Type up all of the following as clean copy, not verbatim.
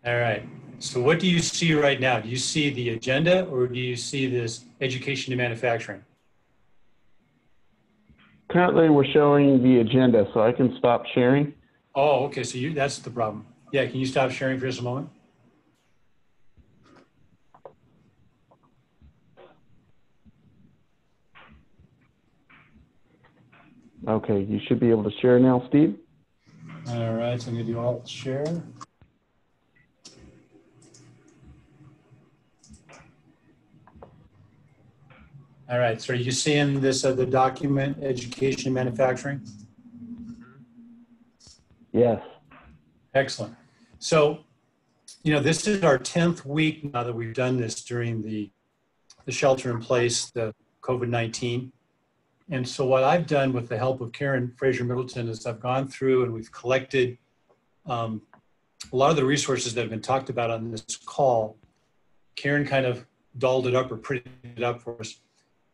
All right. So what do you see right now? Do you see the agenda or do you see this education to manufacturing? Currently, we're showing the agenda, so I can stop sharing. Oh, okay. So that's the problem. Yeah. Can you stop sharing for just a moment? Okay, you should be able to share now, Steve. All right. So I'm going to do Alt share. All right. So are you seeing this, the document, education and manufacturing? Yes. Excellent. So, this is our 10th week now that we've done this during the shelter in place, the COVID-19. And so what I've done with the help of Karen Fraser Middleton is I've gone through and we've collected a lot of the resources that have been talked about on this call. Karen kind of dolled it up or printed it up for us.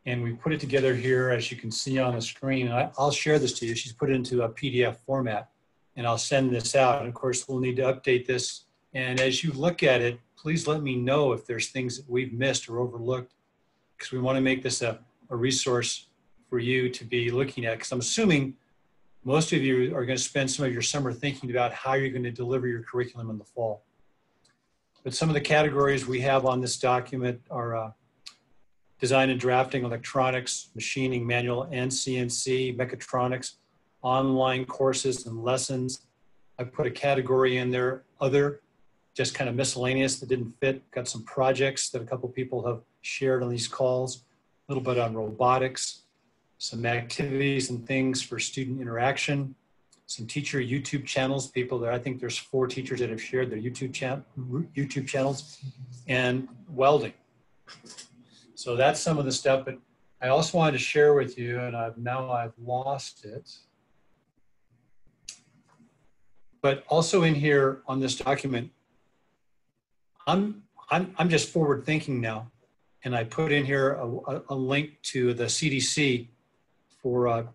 And we put it together here, as you can see on the screen. I'll share this to you. She's put it into a PDF format, and I'll send this out. And of course, we'll need to update this. And as you look at it, please let me know if there's things that we've missed or overlooked, because we want to make this a resource for you to be looking at. Because I'm assuming most of you are going to spend some of your summer thinking about how you're going to deliver your curriculum in the fall. But some of the categories we have on this document are design and drafting, electronics, machining, manual and CNC, mechatronics, online courses and lessons. I put a category in there, other, just kind of miscellaneous that didn't fit. Got some projects that a couple people have shared on these calls, a little bit on robotics, some activities and things for student interaction, some teacher YouTube channels, people there. I think there's 4 teachers that have shared their YouTube channels, and welding. So that's some of the stuff, but I also wanted to share with you, and I've lost it. But also in here on this document, I'm just forward thinking now, and I put in here a link to the CDC for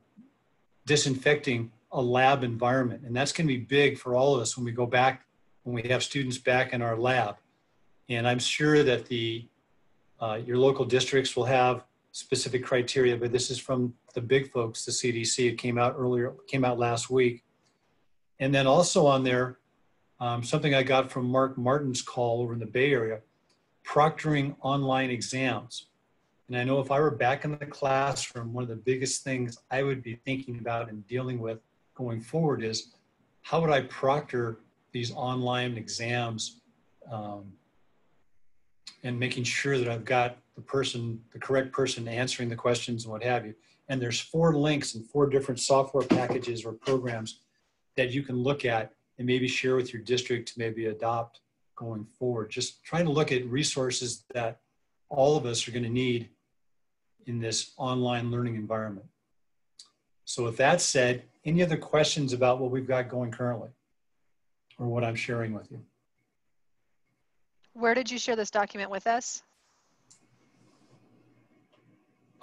disinfecting a lab environment, and that's going to be big for all of us when we go back, when we have students back in our lab. And I'm sure that your local districts will have specific criteria, but this is from the big folks, the CDC. It came out last week. And then also on there, something I got from Mark Martin's call over in the Bay Area, proctoring online exams. And I know if I were back in the classroom, one of the biggest things I would be thinking about and dealing with going forward is, how would I proctor these online exams, and making sure that I've got the correct person answering the questions and what have you. And there's 4 links and 4 different software packages or programs that you can look at and maybe share with your district to maybe adopt going forward. Just trying to look at resources that all of us are going to need in this online learning environment. So with that said, any other questions about what we've got going currently or what I'm sharing with you? Where did you share this document with us?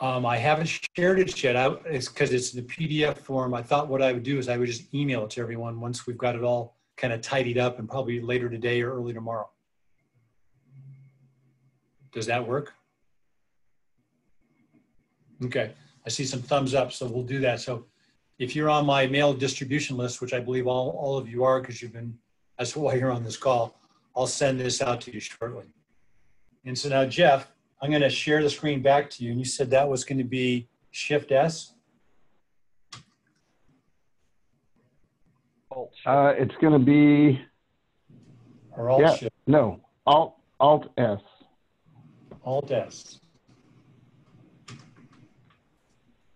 I haven't shared it yet. It's because it's in the PDF form. I thought what I would do is I would just email it to everyone once we've got it all kind of tidied up, and probably later today or early tomorrow. Does that work? Okay, I see some thumbs up, so we'll do that. So if you're on my mail distribution list, which I believe all of you are, because that's why you're on this call, I'll send this out to you shortly. And so now, Jeff, I'm going to share the screen back to you. And you said that was going to be Shift S? It's going to be, Or Alt Shift? No, Alt S. Alt S.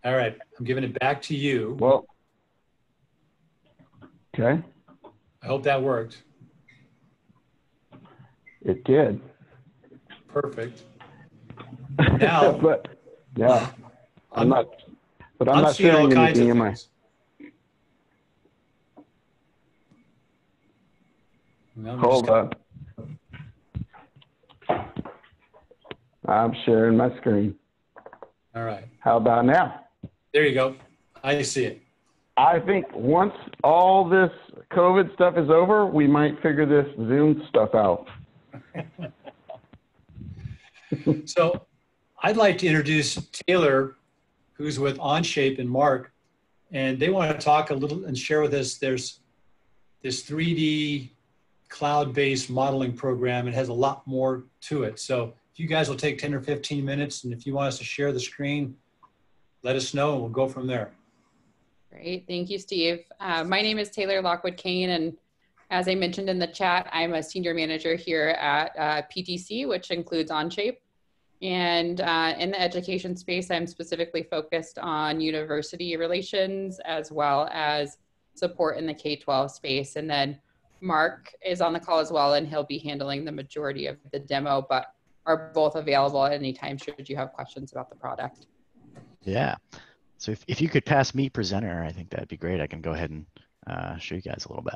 All right, I'm giving it back to you. Well, okay. I hope that worked. It did. Perfect. Now, but yeah, I'm not seeing sharing all kinds of anything in my. things. Hold up. I'm sharing my screen. All right. How about now? There you go. I see it. I think once all this COVID stuff is over, we might figure this Zoom stuff out. So I'd like to introduce Taylor, who's with OnShape, and Mark, and they want to talk a little and share with us there's this 3D cloud-based modeling program. It has a lot more to it. So if you guys will take 10 or 15 minutes, and if you want us to share the screen, let us know and we'll go from there. Great, thank you, Steve. My name is Taylor Lockwood Kane, and as I mentioned in the chat, I'm a senior manager here at PTC, which includes OnShape. And in the education space, I'm specifically focused on university relations as well as support in the K-12 space. And then Mark is on the call as well, and he'll be handling the majority of the demo, but are both available at any time should you have questions about the product. Yeah. So if you could pass me presenter, I think that'd be great. I can go ahead and show you guys a little bit.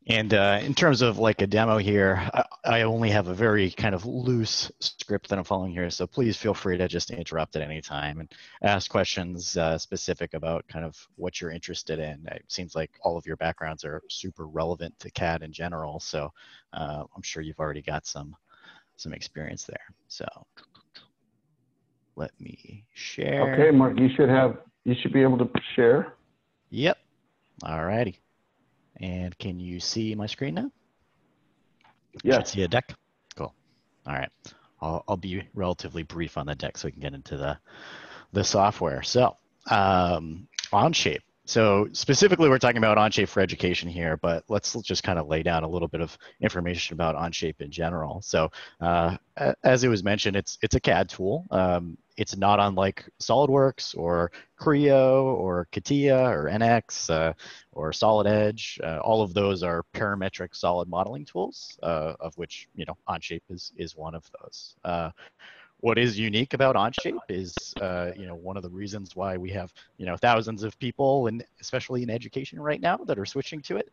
And in terms of like a demo here, I only have a very kind of loose script that I'm following here. So please feel free to just interrupt at any time and ask questions specific about kind of what you're interested in. It seems like all of your backgrounds are super relevant to CAD in general. So I'm sure you've already got some experience there. So let me share. Okay, Mark, you should be able to share. Yep. All righty. And can you see my screen now? Yes. Should see a deck? Cool. All right. I'll be relatively brief on the deck so we can get into the software. So OnShape. So specifically, we're talking about OnShape for education here, but let's just kind of lay down a little bit of information about OnShape in general. So as it was mentioned, it's a CAD tool. It's not unlike SolidWorks or Creo or CATIA or NX or Solid Edge. All of those are parametric solid modeling tools, of which OnShape is one of those. What is unique about OnShape is, one of the reasons why we have, thousands of people, and especially in education right now, that are switching to it,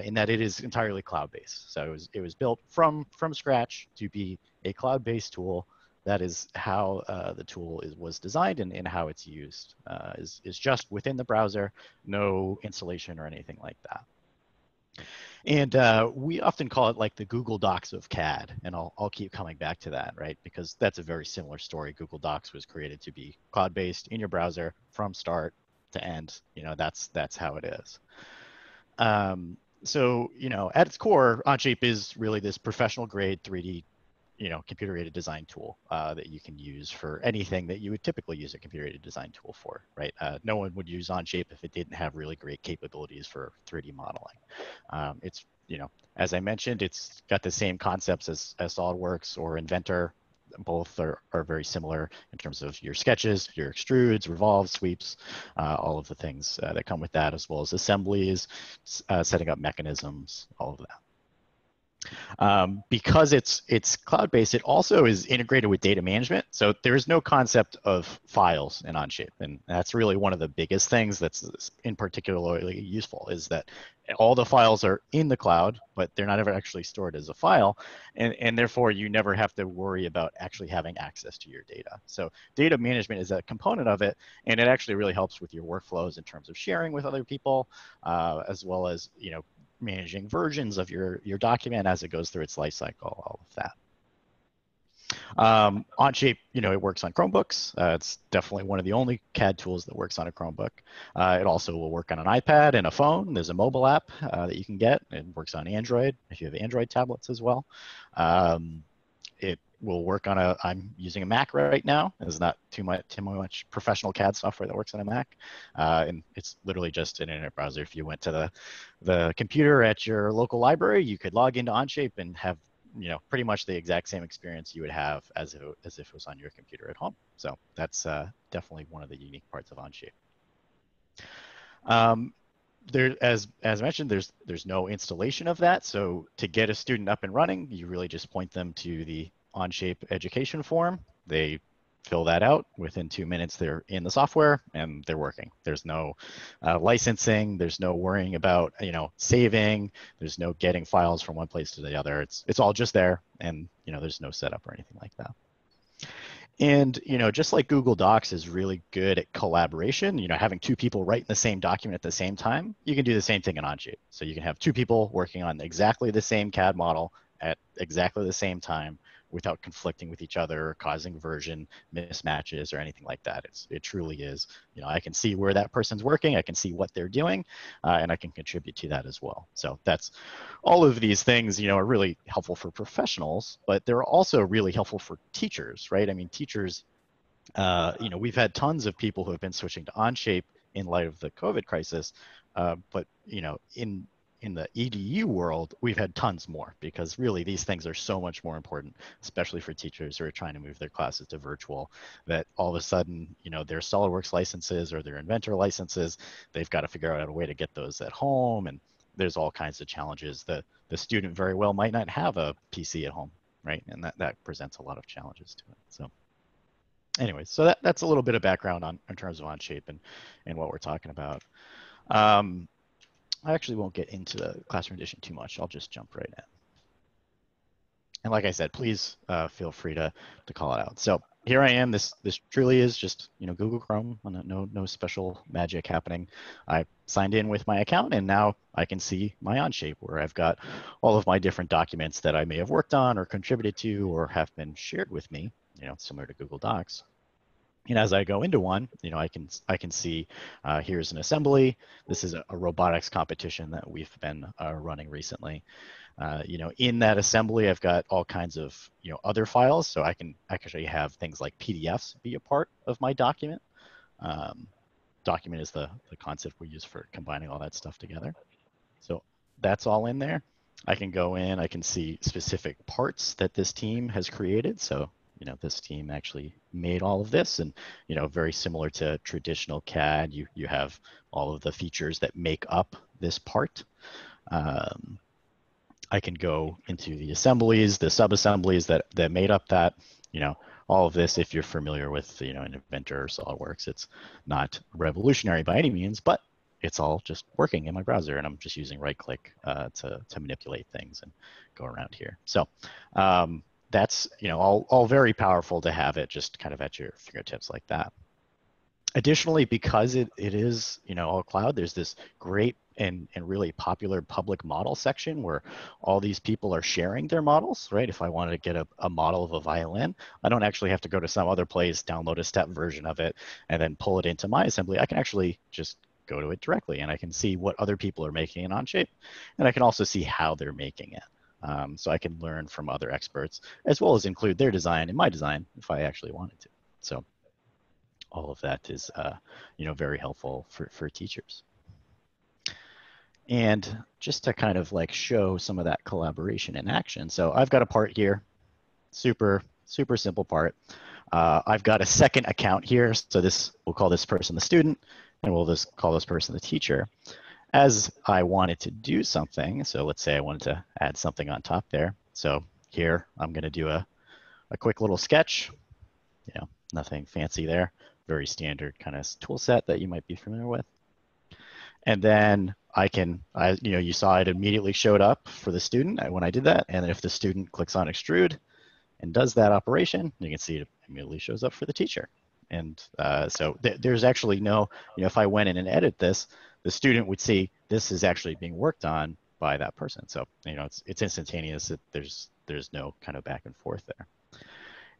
in that it is entirely cloud-based. So it was built from scratch to be a cloud-based tool. That is how the tool was designed, and how it's used is just within the browser, no installation or anything like that. And we often call it like the Google Docs of CAD, and I'll keep coming back to that, right? Because that's a very similar story. Google Docs was created to be cloud-based in your browser from start to end. That's how it is. So at its core, OnShape is really this professional-grade 3D computer-aided design tool that you can use for anything that you would typically use a computer-aided design tool for, right? No one would use OnShape if it didn't have really great capabilities for 3D modeling. It's, as I mentioned, it's got the same concepts as SolidWorks or Inventor. Both are very similar in terms of your sketches, your extrudes, revolves, sweeps, all of the things that come with that, as well as assemblies, setting up mechanisms, all of that. Because it's cloud-based, it also is integrated with data management. So there is no concept of files in OnShape. And that's really one of the biggest things that's in particularly useful, is that all the files are in the cloud, but they're not ever actually stored as a file. And therefore, you never have to worry about actually having access to your data. So data management is a component of it, and it actually really helps with your workflows in terms of sharing with other people, as well as, managing versions of your document as it goes through its life cycle, all of that. OnShape, it works on Chromebooks. It's definitely one of the only CAD tools that works on a Chromebook. It also will work on an iPad and a phone. There's a mobile app that you can get. It works on Android, if you have Android tablets as well. It will work on I'm using a Mac right now. There's not too much professional CAD software that works on a Mac. And it's literally just an internet browser. If you went to the computer at your local library, you could log into OnShape and have, pretty much the exact same experience you would have as if it was on your computer at home. So that's definitely one of the unique parts of OnShape. As mentioned, there's no installation of that. So to get a student up and running, you really just point them to the OnShape education form. They fill that out. Within 2 minutes, they're in the software and they're working. There's no licensing. There's no worrying about saving. There's no getting files from one place to the other. It's all just there, and there's no setup or anything like that. And, just like Google Docs is really good at collaboration, having two people write in the same document at the same time, you can do the same thing in OnShape. So you can have two people working on exactly the same CAD model at exactly the same time without conflicting with each other or causing version mismatches or anything like that. It truly is, I can see where that person's working, I can see what they're doing, and I can contribute to that as well. So that's all of these things, are really helpful for professionals, but they're also really helpful for teachers, right? I mean, teachers, we've had tons of people who have been switching to OnShape in light of the COVID crisis, but in the EDU world, we've had tons more, because really these things are so much more important, especially for teachers who are trying to move their classes to virtual, that all of a sudden, their SOLIDWORKS licenses or their Inventor licenses, they've got to figure out a way to get those at home. And there's all kinds of challenges. The student very well might not have a PC at home, right? And that presents a lot of challenges to it. So anyway, so that's a little bit of background in terms of OnShape and what we're talking about. I actually won't get into the classroom edition too much. I'll just jump right in. And like I said, please feel free to call it out. So here I am. This truly is just Google Chrome. No special magic happening. I signed in with my account, and now I can see my OnShape, where I've got all of my different documents that I may have worked on or contributed to or have been shared with me. Similar to Google Docs. And as I go into one, I can see here's an assembly. This is a robotics competition that we've been running recently. In that assembly, I've got all kinds of other files, so I can actually have things like PDFs be a part of my document. Document is the concept we use for combining all that stuff together. So that's all in there. I can go in, I can see specific parts that this team has created. So this team actually made all of this, and very similar to traditional CAD, you have all of the features that make up this part. I can go into the assemblies, the sub-assemblies that made up that, all of this. If you're familiar with an Inventor or SolidWorks, it's not revolutionary by any means, but it's all just working in my browser, and I'm just using right-click to manipulate things and go around here. So that's all very powerful to have it just kind of at your fingertips like that. Additionally, because it is all cloud, there's this great and really popular public model section where all these people are sharing their models, right? If I wanted to get a model of a violin, I don't actually have to go to some other place, download a step version of it, and then pull it into my assembly. I can actually just go to it directly, and I can see what other people are making in OnShape, and I can also see how they're making it. So I can learn from other experts, as well as include their design in my design if I actually wanted to. So all of that is very helpful for teachers. And just to kind of like show some of that collaboration in action. So I've got a part here, super simple part. I've got a second account here. So we'll call this person the student, and we'll just call this person the teacher. As I wanted to do something, so let's say I wanted to add something on top there. So here I'm going to do a quick little sketch. Nothing fancy there. Very standard kind of tool set that you might be familiar with. And then you saw it immediately showed up for the student when I did that. And if the student clicks on extrude and does that operation, you can see it immediately shows up for the teacher. And so there's actually no, if I went in and edit this, the student would see this is actually being worked on by that person. So it's instantaneous. There's no kind of back and forth there.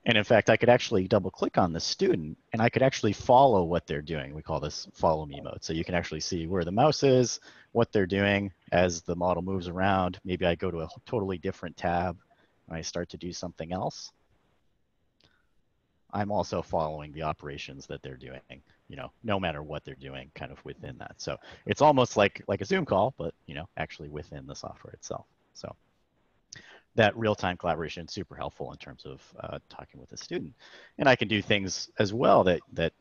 And in fact, I could actually double click on the student, and I could actually follow what they're doing. We call this follow me mode. So you can actually see where the mouse is, what they're doing as the model moves around. Maybe I go to a totally different tab and I start to do something else. I'm also following the operations that they're doing, no matter what they're doing kind of within that. So it's almost like a Zoom call, but, actually within the software itself. So that real-time collaboration is super helpful in terms of talking with the student. And I can do things as well that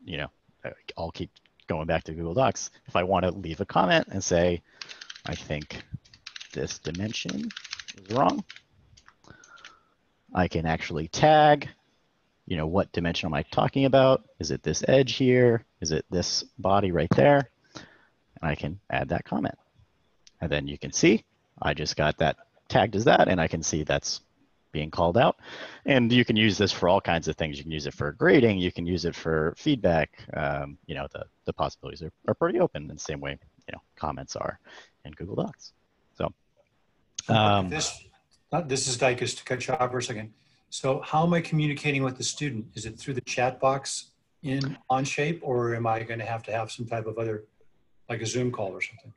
I'll keep going back to Google Docs. If I want to leave a comment and say, I think this dimension is wrong, I can actually tag, what dimension am I talking about? Is it this edge here? Is it this body right there? And I can add that comment. And then you can see, I just got that tagged as that, and I can see that's being called out. And you can use this for all kinds of things. You can use it for grading. You can use it for feedback. You know, the possibilities are pretty open in the same way, you know, comments are in Google Docs. So this is Dicus, to cut you off for a second. So how am I communicating with the student? Is it through the chat box in OnShape, or am I going to have some type of other, like a Zoom call or something?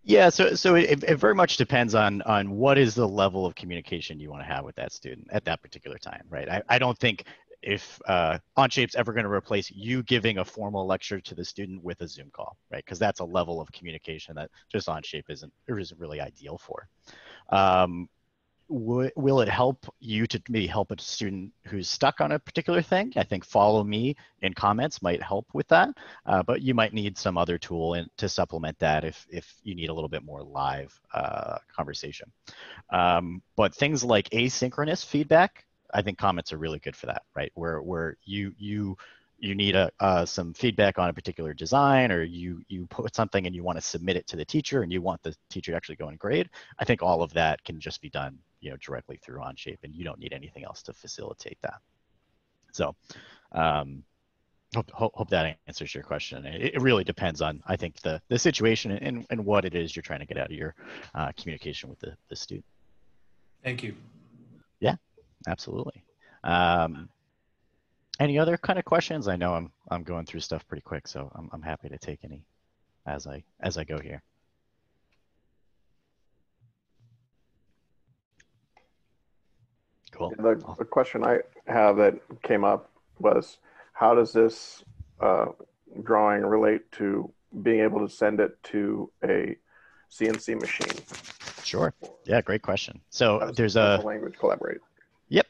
Yeah, so it very much depends on what is the level of communication you want to have with that student at that particular time, right? I don't think if OnShape's ever going to replace you giving a formal lecture to the student with a Zoom call, right? Because that's a level of communication that just OnShape isn't really ideal for. Will it help you to maybe help a student who's stuck on a particular thing? I think follow me in comments might help with that, but you might need some other tool to supplement that if you need a little bit more live conversation. But things like asynchronous feedback, I think comments are really good for that, right? Where you need some feedback on a particular design, or you put something and you want to submit it to the teacher and you want the teacher to actually go and grade. I think all of that can just be done, you know, directly through OnShape, and you don't need anything else to facilitate that. So hope that answers your question. It really depends on, I think, the situation and what it is you're trying to get out of your communication with the student. Thank you. Yeah, absolutely. Any other kind of questions? I know I'm going through stuff pretty quick, so I'm happy to take any as I go here. Cool. The question I have that came up was, how does this drawing relate to being able to send it to a CNC machine? Sure. Yeah, great question. So there's a language collaborate. Yep.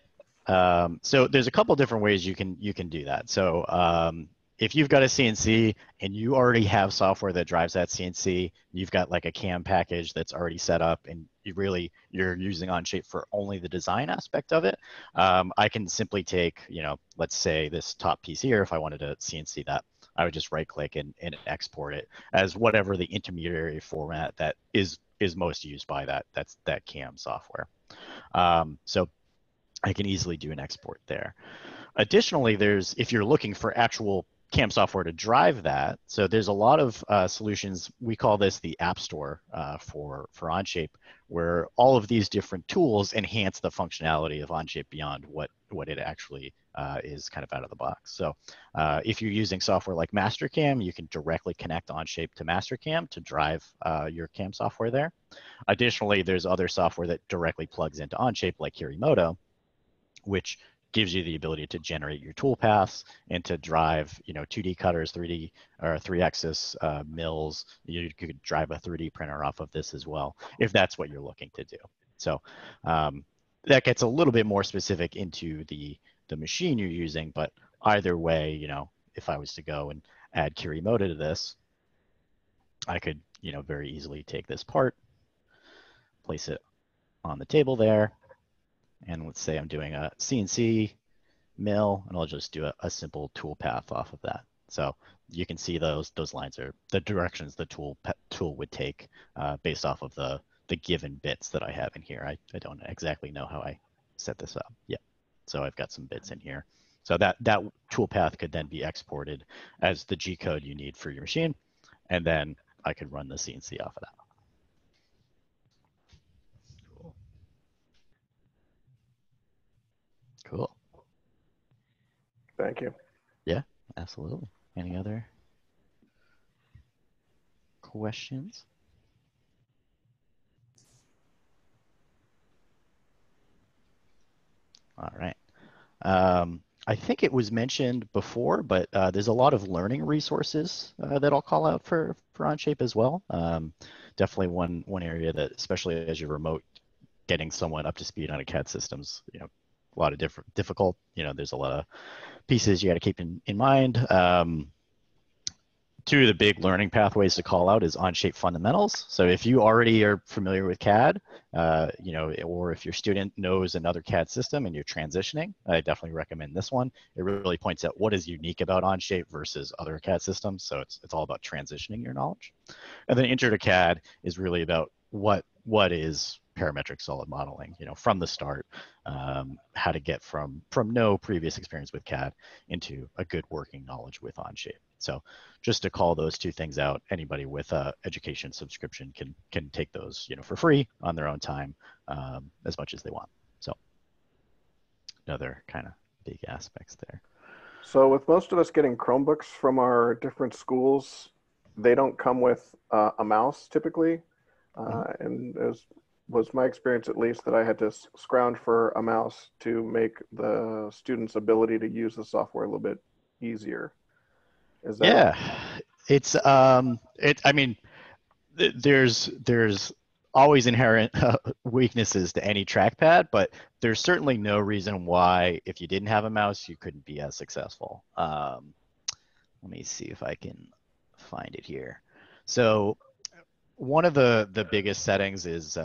So there's a couple different ways you can do that. So if you've got a CNC and you already have software that drives that CNC, you've got like a CAM package that's already set up, and you're using OnShape for only the design aspect of it. I can simply take, you know, let's say this top piece here. If I wanted to CNC that, I would just right click and export it as whatever the intermediary format that is most used by that CAM software. So I can easily do an export there. Additionally, if you're looking for actual CAM software to drive that, so there's a lot of solutions. We call this the App Store for OnShape, where all of these different tools enhance the functionality of OnShape beyond what it actually is kind of out of the box. So if you're using software like Mastercam, you can directly connect OnShape to Mastercam to drive your CAM software there. Additionally, there's other software that directly plugs into OnShape, like Kirimoto, which gives you the ability to generate your tool paths and to drive, you know, 2D cutters, 3D or 3-axis mills. You could drive a 3D printer off of this as well, if that's what you're looking to do. So that gets a little bit more specific into the machine you're using, but either way, you know, if I was to go and add Kirimoto to this, I could, you know, very easily take this part, place it on the table there, and let's say I'm doing a CNC mill, and I'll just do a simple tool path off of that. So you can see those lines are the directions the tool would take based off of the given bits that I have in here. I don't exactly know how I set this up. Yeah, so I've got some bits in here. So that tool path could then be exported as the G code you need for your machine, and then I could run the CNC off of that. Cool. Thank you. Yeah, absolutely. Any other questions? All right. I think it was mentioned before, but there's a lot of learning resources that I'll call out for OnShape as well. Definitely one area that, especially as you're remote, getting someone up to speed on a CAD systems, you know, a lot of difficult, you know, there's a lot of pieces you got to keep in mind. Two of the big learning pathways to call out is OnShape fundamentals. So if you already are familiar with CAD, you know, or if your student knows another CAD system and you're transitioning, I definitely recommend this one. It really points out what is unique about OnShape versus other CAD systems. So it's all about transitioning your knowledge. And then Intro to CAD is really about what what is parametric solid modeling, from the start, how to get from no previous experience with CAD into a good working knowledge with OnShape. So just to call those two things out, anybody with a education subscription can take those, for free on their own time, as much as they want. So another kind of big aspects there. So with most of us getting Chromebooks from our different schools, they don't come with a mouse typically. And as was my experience, at least, that I had to scrounge for a mouse to make the students' ability to use the software a little bit easier. Is that? Yeah, it's I mean, there's always inherent weaknesses to any trackpad, but there's certainly no reason why if you didn't have a mouse, you couldn't be as successful. Let me see if I can find it here. So one of the biggest settings is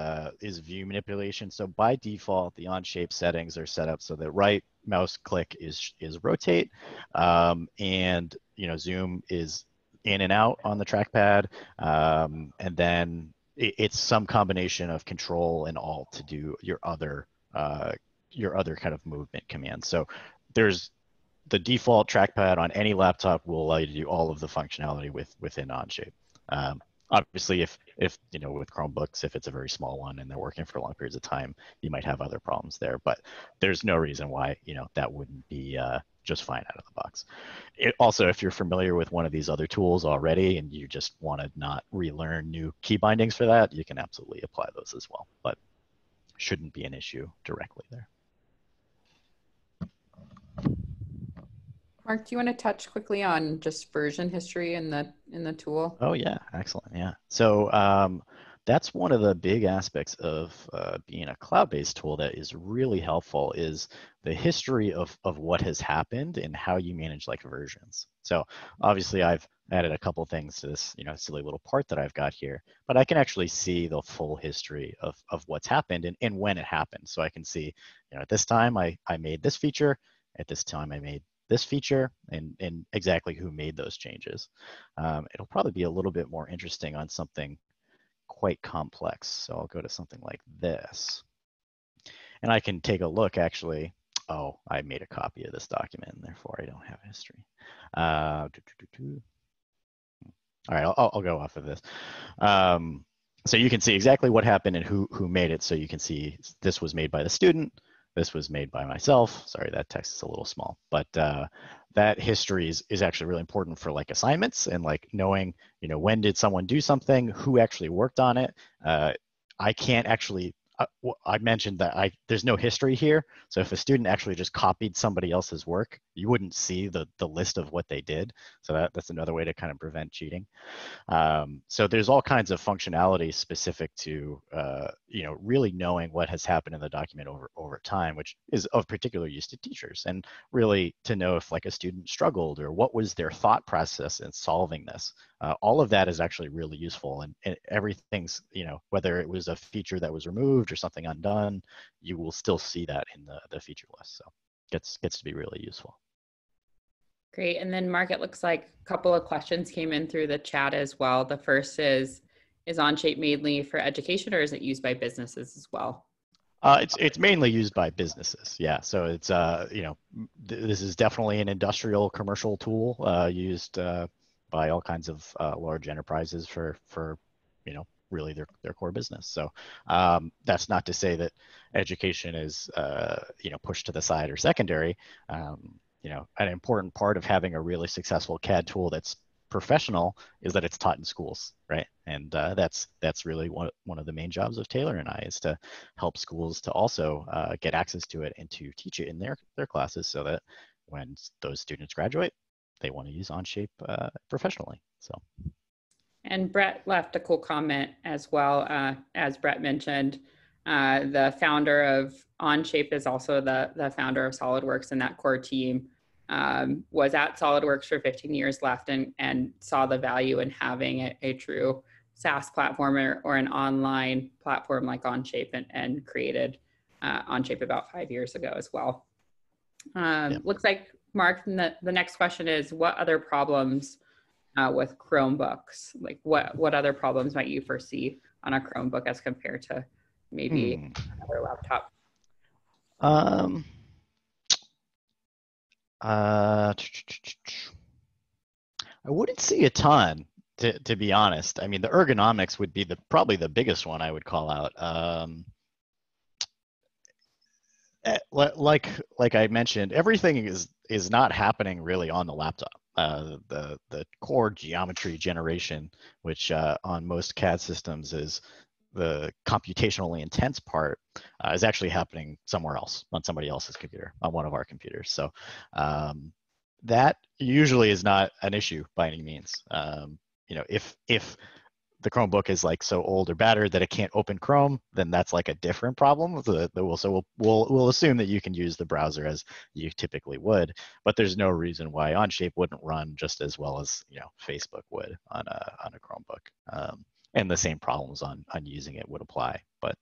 view manipulation. So by default, the OnShape settings are set up so that right mouse click is rotate, and zoom is in and out on the trackpad, and then it's some combination of control and alt to do your other kind of movement commands. So there's the default trackpad on any laptop will allow you to do all of the functionality within OnShape. Obviously, if with Chromebooks, if it's a very small one and they're working for long periods of time, you might have other problems there. But there's no reason why that wouldn't be just fine out of the box. Also, if you're familiar with one of these other tools already and you just want to not relearn new key bindings for that, you can absolutely apply those as well. But shouldn't be an issue directly there. Mark, do you want to touch quickly on just version history in the tool? Oh yeah, excellent. Yeah. So that's one of the big aspects of being a cloud-based tool that is really helpful is the history of what has happened and how you manage like versions. So obviously I've added a couple things to this, silly little part that I've got here, but I can actually see the full history of what's happened and when it happened. So I can see, at this time I made this feature, at this time I made this feature, and exactly who made those changes. It'll probably be a little bit more interesting on something quite complex. So I'll go to something like this. And I can take a look actually. Oh, I made a copy of this document and therefore I don't have history. All right, I'll go off of this. So you can see exactly what happened and who made it. So you can see this was made by the student. This was made by myself. Sorry, that text is a little small, but that history is actually really important for like assignments and like knowing, when did someone do something, who actually worked on it. I can't actually, I mentioned that there's no history here. So if a student actually just copied somebody else's work, you wouldn't see the list of what they did. So that's another way to kind of prevent cheating. So there's all kinds of functionality specific to, really knowing what has happened in the document over time, which is of particular use to teachers, and really to know if like a student struggled or what was their thought process in solving this. All of that is actually really useful, and everything's, whether it was a feature that was removed or something undone, you will still see that in the feature list. So gets to be really useful. Great. And then Mark, it looks like a couple of questions came in through the chat as well. The first is OnShape mainly for education or is it used by businesses as well? It's mainly used by businesses. Yeah. So it's, this is definitely an industrial commercial tool used by all kinds of large enterprises for really their core business. So that's not to say that education is, pushed to the side or secondary. An important part of having a really successful CAD tool that's professional is that it's taught in schools, right? And that's really one of the main jobs of Taylor and I is to help schools to also get access to it and to teach it in their classes so that when those students graduate, they want to use OnShape professionally. So. And Brett left a cool comment as well. As Brett mentioned, the founder of OnShape is also the founder of SolidWorks, and that core team was at SolidWorks for 15 years left and saw the value in having a true SaaS platform or an online platform like OnShape and created OnShape about 5 years ago as well. Looks like, Mark, the next question is, what other problems with Chromebooks, like what other problems might you foresee on a Chromebook as compared to maybe another laptop. I wouldn't see a ton, to be honest. I mean, the ergonomics would be probably the biggest one I would call out. Like I mentioned, everything is not happening really on the laptop. The core geometry generation, which on most CAD systems is the computationally intense part, is actually happening somewhere else, on somebody else's computer, on one of our computers. So that usually is not an issue by any means. You know, if the Chromebook is like so old or battered that it can't open Chrome, then that's like a different problem. So we'll assume that you can use the browser as you typically would, but there's no reason why OnShape wouldn't run just as well as, you know, Facebook would on a Chromebook. And the same problems on using it would apply. But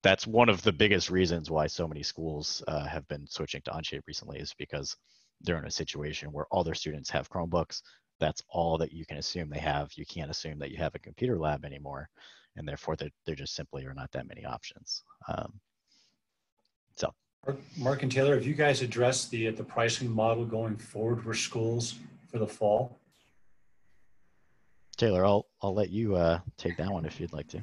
that's one of the biggest reasons why so many schools have been switching to OnShape recently, is because they're in a situation where all their students have Chromebooks. That's all that you can assume they have. You can't assume that you have a computer lab anymore, and therefore there just simply are not that many options. So, Mark and Taylor, have you guys addressed the pricing model going forward for schools for the fall? Taylor, I'll let you take that one if you'd like to.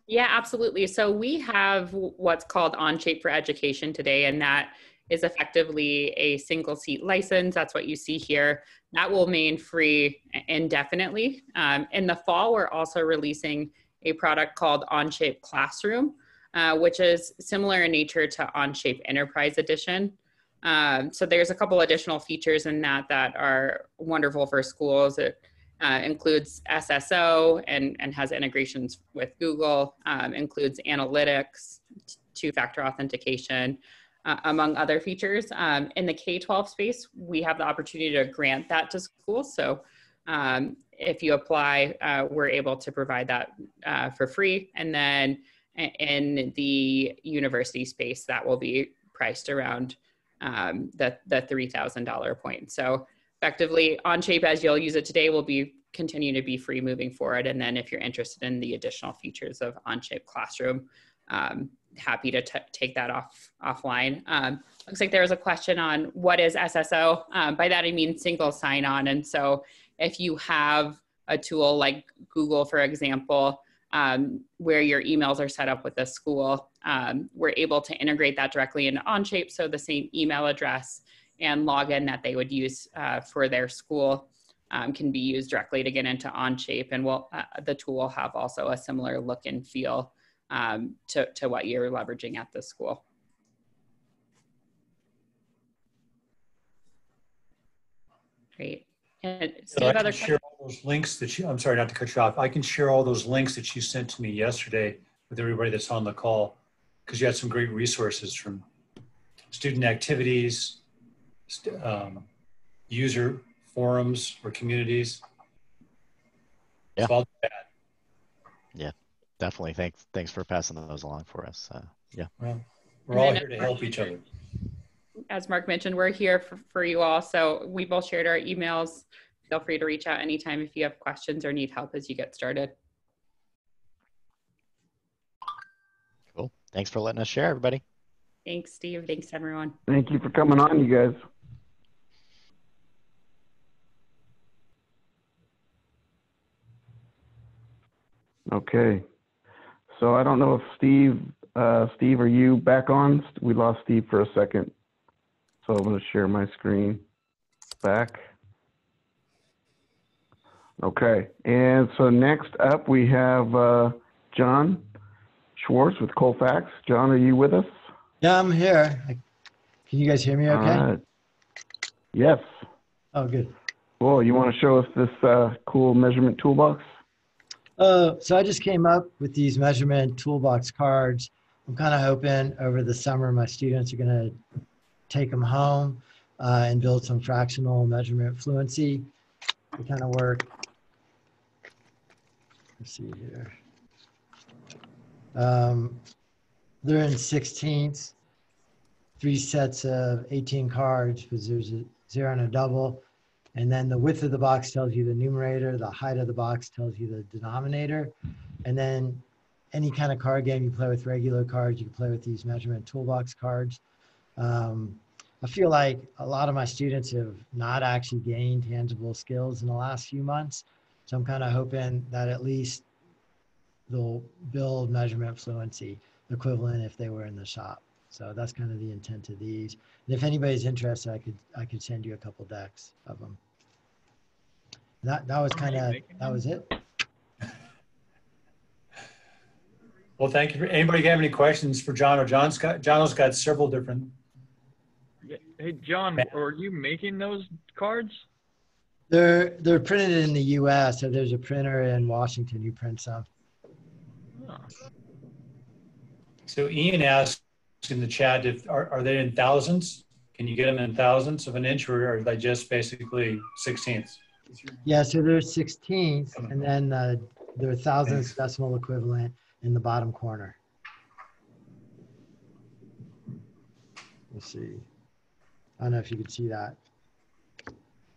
Yeah, absolutely. So we have what's called OnShape for Education today, and that is effectively a single seat license. That's what you see here. That will remain free indefinitely. In the fall, we're also releasing a product called OnShape Classroom, which is similar in nature to OnShape Enterprise Edition. So there's a couple additional features in that are wonderful for schools. It includes SSO and has integrations with Google, includes analytics, two-factor authentication, among other features. In the K-12 space, we have the opportunity to grant that to schools. So if you apply, we're able to provide that for free. And then in the university space, that will be priced around the $3,000 point. So effectively, OnShape, as you'll use it today, will continue to be free moving forward. And then if you're interested in the additional features of OnShape Classroom, happy to take that offline. Looks like there was a question on what is SSO. By that, I mean single sign-on. And so if you have a tool like Google, for example, where your emails are set up with the school, we're able to integrate that directly into OnShape. So the same email address and login that they would use for their school can be used directly to get into OnShape. And the tool will have also a similar look and feel to what you're leveraging at the school. Great. And Steve, I can share all those links that I'm sorry not to cut you off. I can share all those links that you sent to me yesterday with everybody that's on the call, because you had some great resources from student activities, user forums or communities. Yeah. So I'll do that. Yeah, definitely. Thanks for passing those along for us. Yeah. Well, we're all here to help each other. As Mark mentioned, we're here for you all. So we both shared our emails. Feel free to reach out anytime if you have questions or need help as you get started. Cool. Thanks for letting us share, everybody. Thanks, Steve. Thanks, everyone. Thank you for coming on, you guys. Okay. So I don't know if Steve, are you back on? We lost Steve for a second. So I'm going to share my screen back. Okay. And so next up we have John Schwartz with Colfax. John, are you with us? Yeah, I'm here. Can you guys hear me okay? All right. Yes. Oh, good. Cool. You want to show us this cool measurement toolbox? So I just came up with these measurement toolbox cards. I'm kind of hoping over the summer my students are going to take them home and build some fractional measurement fluency. They kind of work. Let's see here. They're in 16ths, 3 sets of 18 cards because there's a 0 and a double. And then the width of the box tells you the numerator, the height of the box tells you the denominator. And then any kind of card game, you play with regular cards, you can play with these measurement toolbox cards. I feel like a lot of my students have not actually gained tangible skills in the last few months. So I'm kind of hoping that at least they'll build measurement fluency equivalent if they were in the shop. So that's kind of the intent of these. And if anybody's interested, I could send you a couple decks of them. That was kind of, that was it. Well, thank you. Anybody have any questions for John? Or John's got several different. Hey, John, are you making those cards? They're printed in the U.S., so there's a printer in Washington who prints them. Oh. So Ian asked in the chat, are they in thousands? Can you get them in thousandths of an inch, or are they just basically 16ths? Yeah, so they're 16ths, and then they're thousandths decimal equivalent in the bottom corner. Let's see. I don't know if you could see that.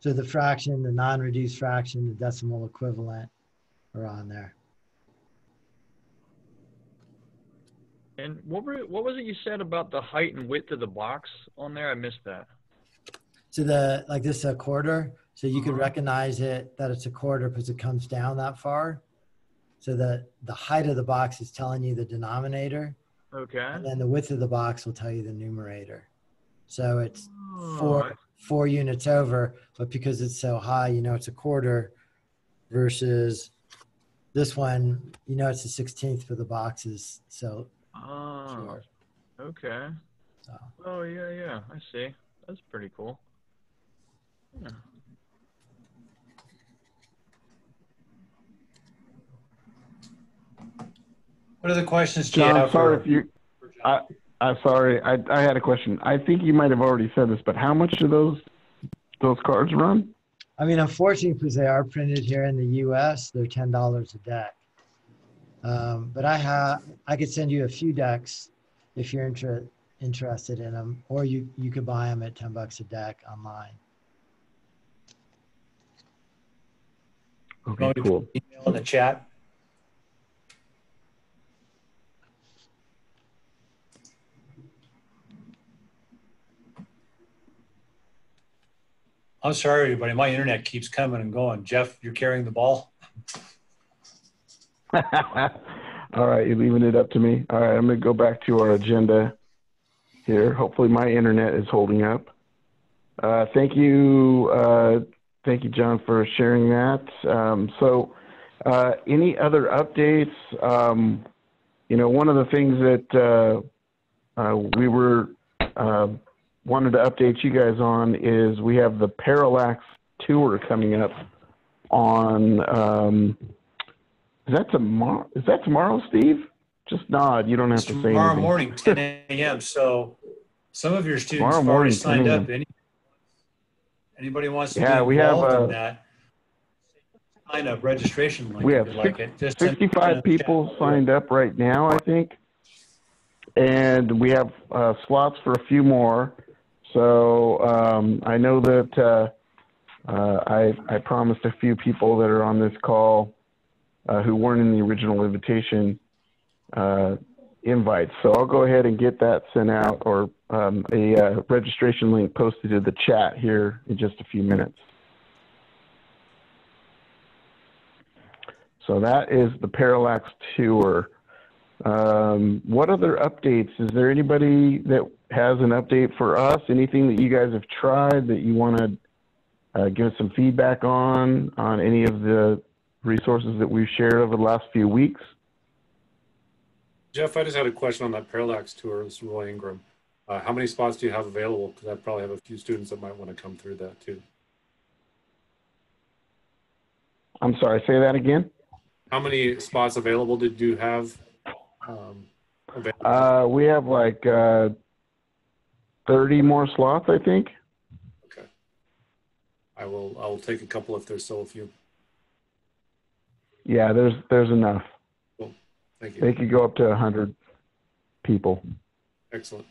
So the fraction, the non-reduced fraction, the decimal equivalent are on there. And what was it you said about the height and width of the box on there? I missed that. So like this is a quarter. So you could recognize it that it's a quarter because it comes down that far. So the height of the box is telling you the denominator. Okay. And then the width of the box will tell you the numerator. So it's Oh, four units over, but because it's so high, you know it's a quarter versus this one, you know it's a 16th for the boxes. So short. Okay. So. Oh, yeah, I see. That's pretty cool. Yeah. What other questions do you John, have? sorry if you, I'm sorry, I had a question. I think you might have already said this, but how much do those cards run? I mean, unfortunately, because they are printed here in the U.S., they're $10 a deck. But I could send you a few decks if you're interested in them, or you could buy them at $10 a deck online. Okay, cool. Email in the chat. I'm sorry, everybody. My internet keeps coming and going. Jeff, you're carrying the ball. All right, you're leaving it up to me. All right, I'm going to go back to our agenda here. Hopefully my internet is holding up. Thank you, John, for sharing that. Any other updates? You know, one of the things that we were wanted to update you guys on is we have the Parallax tour coming up on. Is that tomorrow, Steve? Just nod. You don't have to say anything. Tomorrow morning, 10 a.m. So some of your students have already signed up. Anybody wants to be involved in that? Sign up registration link. We have if you like it. Just 65 people signed up right now, I think, and we have slots for a few more. So I know that I promised a few people that are on this call who weren't in the original invitation invites. So I'll go ahead and get that sent out, or a registration link posted to the chat here in just a few minutes. So that is the Parallax tour. What other updates? Is there anybody that has an update for us? Anything that you guys have tried that you want to give us some feedback on any of the resources that we've shared over the last few weeks? Jeff, I just had a question on that Parallax tour. This is Roy Ingram. How many spots do you have available? Because I probably have a few students that might want to come through that too. I'm sorry, say that again. How many spots available did you have? Available? We have like 30 more slots, I think. Okay. I will take a couple if there's still a few. Yeah, there's enough. Cool. Thank you. They could go up to 100 people. Excellent.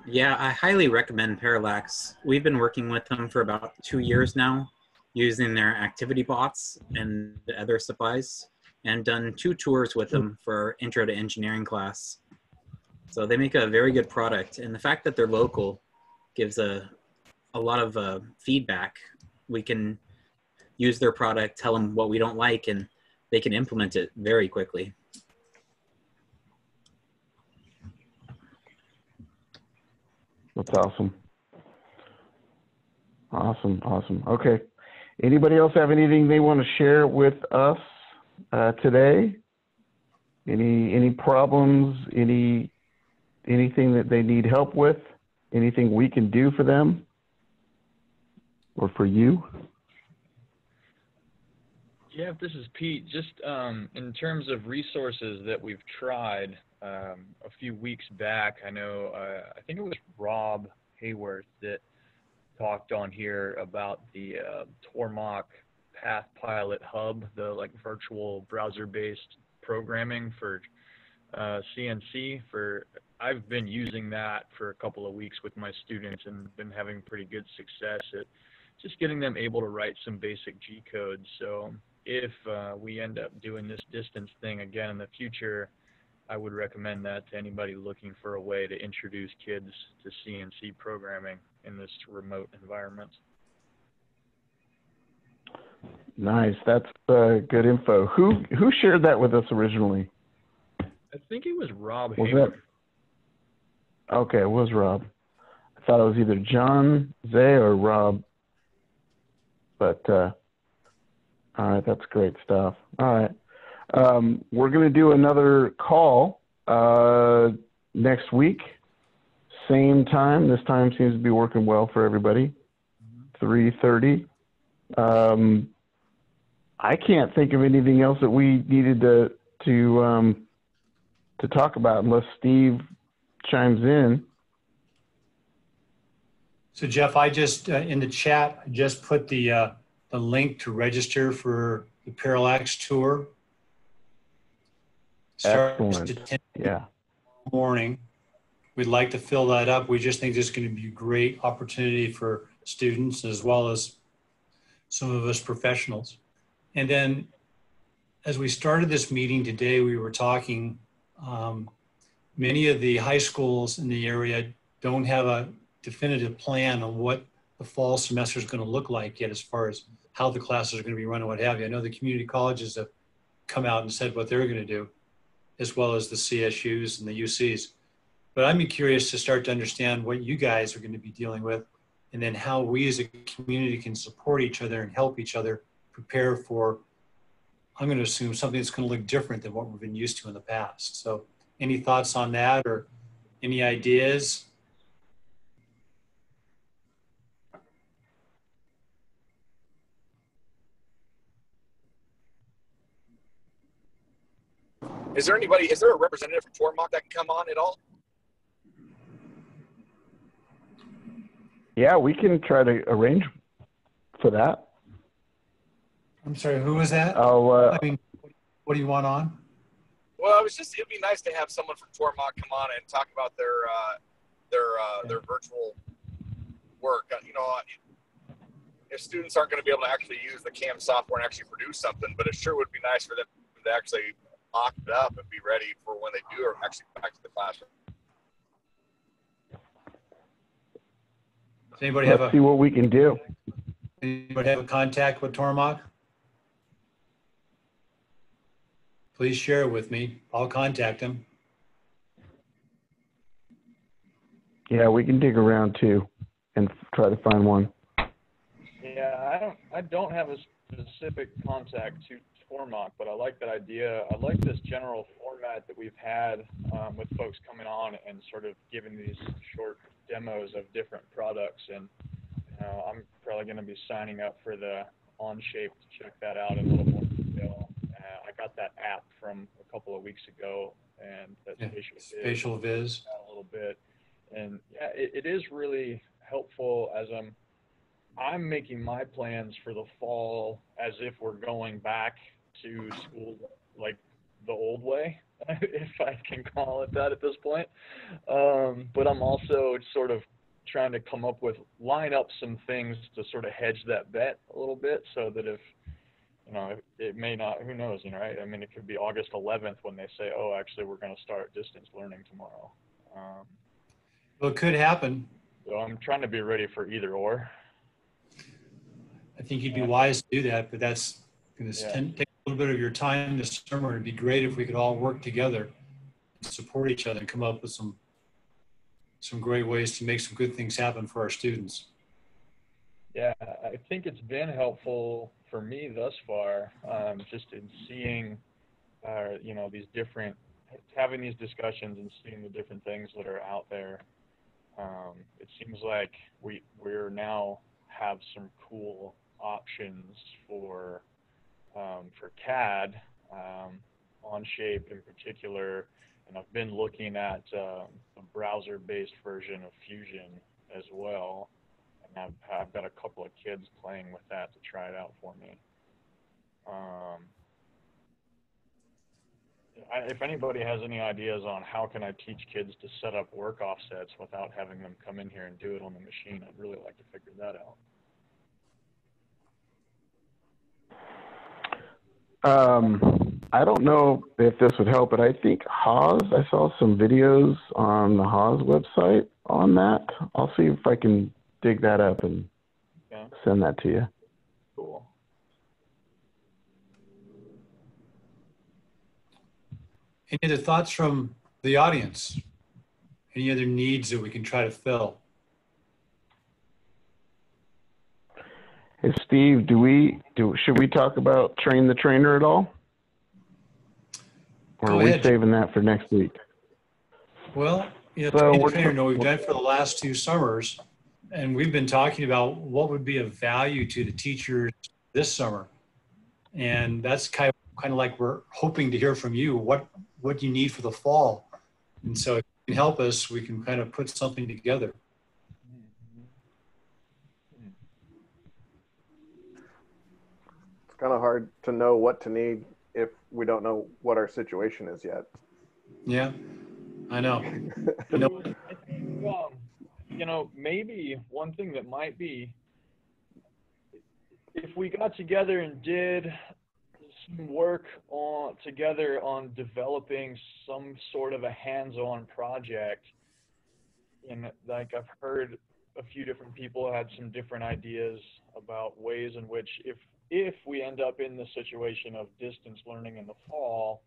Yeah, I highly recommend Parallax. We've been working with them for about 2 years now, using their activity bots and other supplies, and done 2 tours with them for intro to engineering class. So they make a very good product, and the fact that they're local gives a lot of feedback. We can use their product, tell them what we don't like, and they can implement it very quickly. That's awesome. Awesome. Okay. Anybody else have anything they want to share with us today? Any problems? Anything that they need help with? Anything we can do for them or for you? Yeah, this is Pete. Just in terms of resources that we've tried a few weeks back, I know, I think it was Rob Hayworth that talked on here about the Tormach Path Pilot Hub, the like virtual browser-based programming for CNC. I've been using that for a couple of weeks with my students and been having pretty good success at just getting them able to write some basic G code. So if we end up doing this distance thing again in the future, I would recommend that to anybody looking for a way to introduce kids to CNC programming in this remote environment. Nice. That's good info. Who shared that with us originally? I think it was Rob Was Hayward. that? Okay, it was Rob. I thought it was either John Zay or Rob. But all right, that's great stuff. All right. We're going to do another call next week, same time. This time seems to be working well for everybody. 3:30. I can't think of anything else that we needed to talk about unless Steve chimes in. So Jeff, I just in the chat I just put the link to register for the Parallax tour. Starts at 10 morning. We'd like to fill that up. We just think this is going to be a great opportunity for students as well as some of us professionals. And then as we started this meeting today, we were talking, many of the high schools in the area don't have a definitive plan on what the fall semester is going to look like yet as far as how the classes are going to be run and what have you. I know the community colleges have come out and said what they're going to do, as well as the CSUs and the UCs. But I'm curious to start to understand what you guys are going to be dealing with, and then how we as a community can support each other and help each other prepare for, I'm going to assume, something that's going to look different than what we've been used to in the past. So any thoughts on that or any ideas? Is there a representative from Tormach that can come on at all? Yeah, we can try to arrange for that. I'm sorry, who was that? I mean, what do you want on? Well, it'd be nice to have someone from Tormach come on and talk about their virtual work. You know, if students aren't going to be able to actually use the CAM software and actually produce something, but it sure would be nice for them to actually mock it up and be ready for when they do actually go back to the classroom. Does anybody Let's see what we can do. Anybody have a contact with Tormach? Please share it with me. I'll contact him. Yeah, we can dig around too and try to find one. Yeah, I don't have a specific contact to Tormach, but I like that idea. I like this general format that we've had with folks coming on and sort of giving these short demos of different products. And I'm probably going to be signing up for the OnShape to check that out in a little more detail. I got that app from a couple of weeks ago, and that's Spatial Viz a little bit. And yeah, it is really helpful as I'm making my plans for the fall as if we're going back to school like the old way, if I can call it that at this point. But I'm also sort of trying to line up some things to sort of hedge that bet a little bit, so that if, it may not, who knows, right? I mean, it could be August 11th when they say, oh, actually, we're going to start distance learning tomorrow. Well, it could happen. So I'm trying to be ready for either or. I think you'd be wise to do that, but that's going to take a little bit of your time this summer. It'd be great if we could all work together and support each other and come up with some great ways to make some good things happen for our students. Yeah, I think it's been helpful for me thus far, just in seeing, having these discussions and seeing the different things that are out there. It seems like we're now have some cool options for CAD, OnShape in particular, and I've been looking at a browser-based version of Fusion as well. And I've got a couple of kids playing with that to try it out for me. If anybody has any ideas on how can I teach kids to set up work offsets without having them come in here and do it on the machine, I'd really like to figure that out. I don't know if this would help, but I think Haas, I saw some videos on the Haas website on that. I'll see if I can dig that up and send that to you. Cool. Any other thoughts from the audience? Any other needs that we can try to fill? Hey, Steve, should we talk about train the trainer at all? Or are we saving that for next week? Well, train the trainer, we've done it for the last 2 summers, and we've been talking about what would be of value to the teachers this summer. And that's kind of like we're hoping to hear from you, what you need for the fall. And so if you can help us, we can kind of put something together. It's kind of hard to know what to need if we don't know what our situation is yet. Yeah, I know. Maybe one thing that might be, if we got together and did some work together on developing some sort of a hands-on project, and like I've heard a few different people had some different ideas about ways in which if we end up in the situation of distance learning in the fall,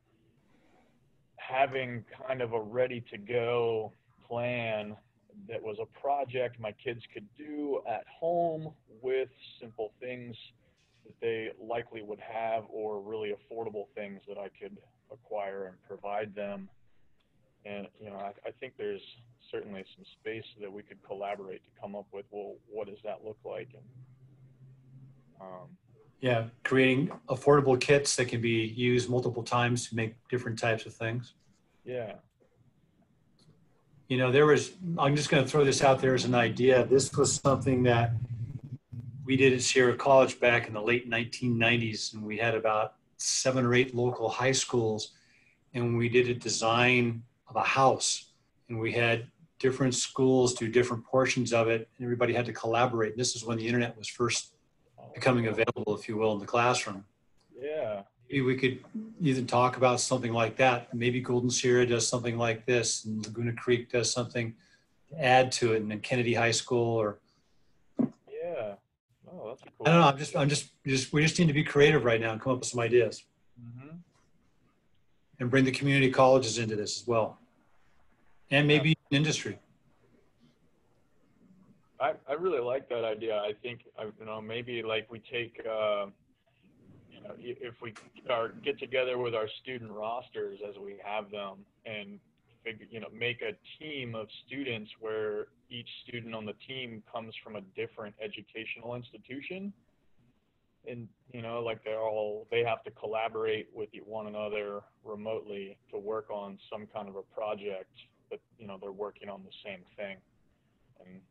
having kind of a ready-to-go plan that was a project my kids could do at home with simple things that they likely would have, or really affordable things that I could acquire and provide them. And, I think there's certainly some space that we could collaborate to come up with, well, what does that look like? And, creating affordable kits that can be used multiple times to make different types of things. Yeah. I'm just going to throw this out there as an idea. This was something that we did at Sierra College back in the late 1990s, and we had about 7 or 8 local high schools, and we did a design of a house, and we had different schools do different portions of it, and everybody had to collaborate. This is when the internet was first becoming available, if you will, in the classroom. Yeah. Maybe we could even talk about something like that. Maybe Golden Sierra does something like this, and Laguna Creek does something to add to it, and then Kennedy High School, or yeah. Oh, that's cool. I don't know. We just need to be creative right now and come up with some ideas, and bring the community colleges into this as well, and maybe industry. I really like that idea. I think, maybe like we take, if we get together with our student rosters as we have them, and make a team of students where each student on the team comes from a different educational institution, and like they have to collaborate with one another remotely to work on some kind of a project, but they're working on the same thing. And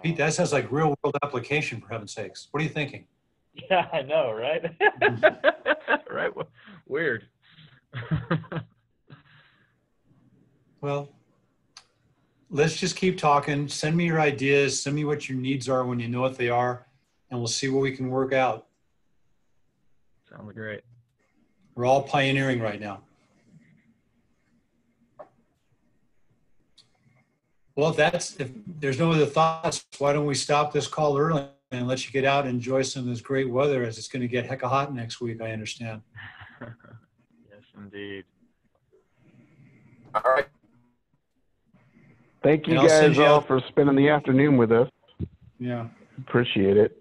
Pete, that sounds like real world application, for heaven's sakes. What are you thinking? yeah, I know, right? Right. Weird. Well, let's let's just keep talking. Send me your ideas. Send me what your needs are when you know what they are, and we'll see what we can work out. Sounds great. We're all pioneering right now. Well, if there's no other thoughts, why don't we stop this call early and let you get out and enjoy some of this great weather, as it's going to get hecka hot next week, I understand. Yes, indeed. All right. Thank you And I'll send guys you all out- for spending the afternoon with us. Yeah. Appreciate it.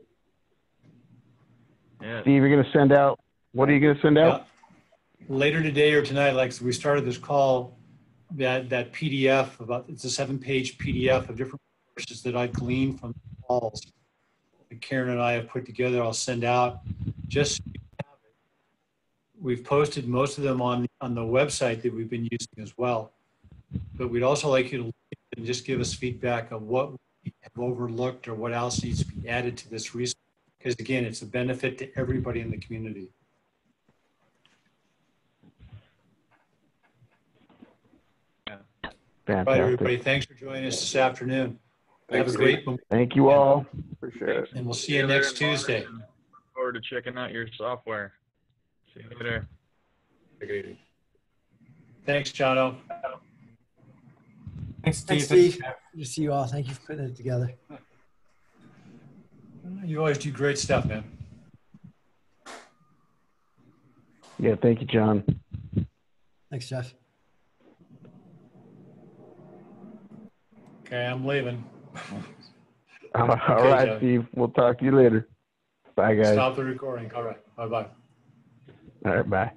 Yeah. Steve, you're going to send out, what are you going to send out? Later today or tonight, like we started this call, that PDF it's a 7-page PDF of different courses that I gleaned from the calls that Karen and I have put together. I'll send out just so you have it. We've posted most of them on the website that we've been using as well. But we'd also like you to look and just give us feedback of what we have overlooked or what else needs to be added to this resource. Because again, it's a benefit to everybody in the community. Fantastic. All right, everybody. Thanks for joining us this afternoon. Thanks, Have a great one. Thank you all. Appreciate it. And we'll see you next Tuesday. Look forward to checking out your software. See you later. Take it easy. Thanks, Jono. Thanks, Steve. Thanks, Steve. Good to see you all. Thank you for putting it together. You always do great stuff, man. Yeah, thank you, John. Thanks, Jeff. Okay, I'm leaving. All right, Jeff. Steve. We'll talk to you later. Bye, guys. Stop the recording. All right. Bye-bye. All right, bye.